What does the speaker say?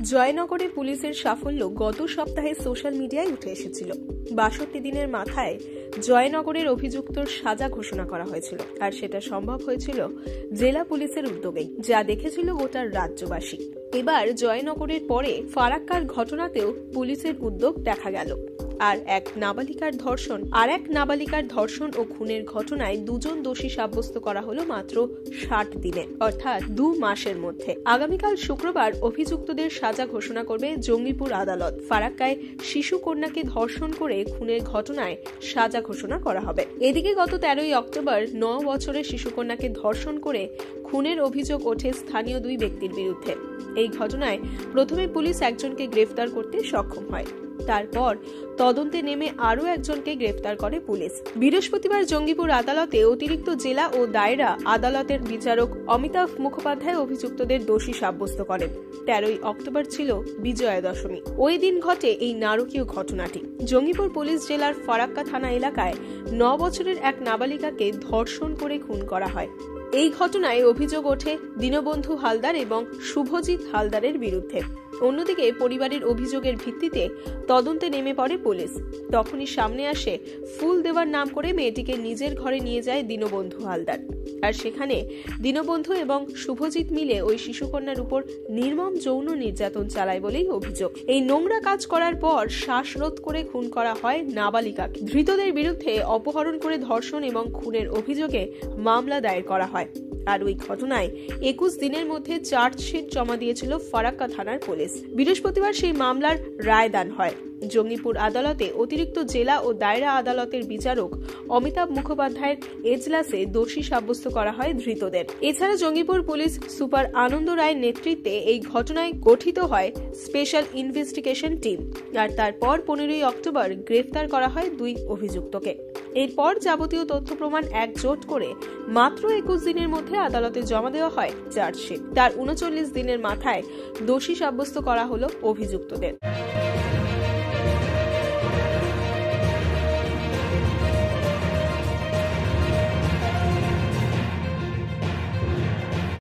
জয়নগরে পুলিশের সাফল্য গত সপ্তাহে সোশ্যাল মিডিয়ায় উঠে এসেছিল। ৬২ দিনের মাথায় জয়নগরের অভিযুক্তর সাজা ঘোষণা করা হয়েছিল, আর সেটা সম্ভব হয়েছিল জেলা পুলিশের উদ্যোগেই, যা দেখেছিল গোটা রাজ্যবাসী। এবার জয়নগরের পরে ফারাক্কার ঘটনাতেও পুলিশের উদ্যোগ দেখা গেল। আর এক নাবালিকার ধর্ষণ ও খুনের ঘটনায় দুজন দোষী সাব্যস্ত করা হলো মাত্র ৬০ দিনে, অর্থাৎ ২ মাসের মধ্যে। আগামীকাল শুক্রবার অভিযুক্তদের সাজা ঘোষণা করবে জঙ্গিপুর আদালত। ফারাক্কায় শিশু কন্যাকে ধর্ষণ করে খুনের ঘটনায় সাজা ঘোষণা করা হবে। এদিকে গত ১৩ অক্টোবর ৯ বছরের শিশুকন্যাকে ধর্ষণ করে খুনের অভিযোগ ওঠে স্থানীয় ২ ব্যক্তির বিরুদ্ধে। এই ঘটনায় প্রথমে পুলিশ একজনকে গ্রেফতার করতে সক্ষম হয়। তারপর তদন্তে নেমে আরও একজনকে গ্রেফতার করে পুলিশ। বৃহস্পতিবার জঙ্গিপুর আদালতে অতিরিক্ত জেলা ও দায়রা আদালতের বিচারক অমিতাভ মুখোপাধ্যায় অভিযুক্তদের দোষী সাব্যস্ত করেন। ১৩ অক্টোবর ছিল বিজয়া দশমী। ওই দিন ঘটে এই নারকীয় ঘটনাটি। জঙ্গিপুর পুলিশ জেলার ফারাক্কা থানা এলাকায় ৯ বছরের এক নাবালিকাকে ধর্ষণ করে খুন করা হয়। এই ঘটনায় অভিযোগ ওঠে দীনবন্ধু হালদার এবং শুভজিৎ হালদারের বিরুদ্ধে। অন্যদিকে পরিবারের অভিযোগের ভিত্তিতে তদন্তে নেমে পড়ে পুলিশ। তখনই সামনে আসে ফুল দেওয়ার নাম করে মেয়েটিকে নিজের ঘরে নিয়ে যায় দীনবন্ধু হালদার। আর সেখানে দীনবন্ধু এবং শুভজিৎ মিলে ওই শিশুকন্যার উপর নির্মম যৌন নির্যাতন চালায় বলেই অভিযোগ। এই নোংরা কাজ করার পর শ্বাসরোধ করে খুন করা হয় নাবালিকাকে। ধৃতদের বিরুদ্ধে অপহরণ করে ধর্ষণ এবং খুনের অভিযোগে মামলা দায়ের করা হয়। আর ওই ঘটনায় ২১ দিনের মধ্যে চার্জশিট জমা দিয়েছিল ফারাক্কা থানার পুলিশ। বৃহস্পতিবার সেই মামলার রায়দান হয়। জঙ্গিপুর আদালতে অতিরিক্ত জেলা ও দায়রা আদালতের বিচারক অমিতাভ মুখোপাধ্যায়ের এজলাসে দোষী সাব্যস্ত করা হয় ধৃতদের। এছাড়া জঙ্গিপুর পুলিশ সুপার আনন্দ রায়ের নেতৃত্বে এই ঘটনায় গঠিত হয় স্পেশাল ইনভেস্টিগেশন টিম। আর তারপর ১৫ অক্টোবর গ্রেফতার করা হয় ২ অভিযুক্তকে। এরপর যাবতীয় তথ্য প্রমাণ একজোট করে মাত্র ২১ দিনের মধ্যে আদালতে জমা দেওয়া হয় চার্জশিট। তার ৩৯ দিনের মাথায় দোষী সাব্যস্ত করা হলো অভিযুক্তদের।